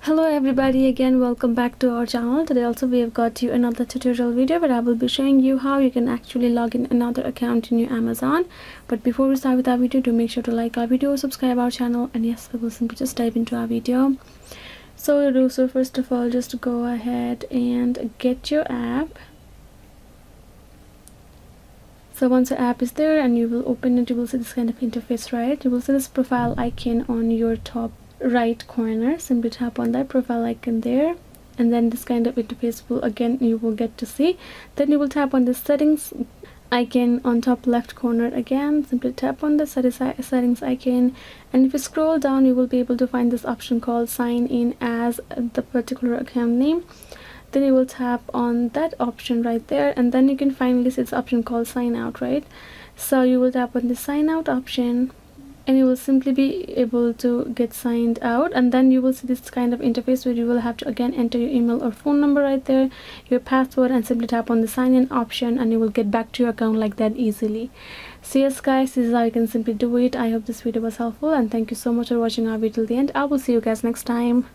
Hello everybody, again welcome back to our channel. Today also we have got you another tutorial video where I will be showing you how you can actually log in another account in your Amazon. But before we start with our video, do make sure to like our video, subscribe our channel, and yes, we will simply just dive into our video. So first of all, just go ahead and get your app. So once your app is there and you will open it, you will see this kind of interface, right? You will see this profile icon on your top right corner. Simply tap on that profile icon there, and then this kind of interface you will get to see. Then you will tap on the settings icon on top left corner again. Simply tap on the settings icon, and if you scroll down, you will be able to find this option called sign in as the particular account name. Then you will tap on that option right there, and then you can finally see this option called sign out, right? So you will tap on the sign out option, and you will simply be able to get signed out, and then you will see this kind of interface where you will have to again enter your email or phone number right there, your password, and simply tap on the sign in option, and you will get back to your account like that easily. So yes guys, this is how you can simply do it. I hope this video was helpful, and thank you so much for watching our video till the end. I will see you guys next time.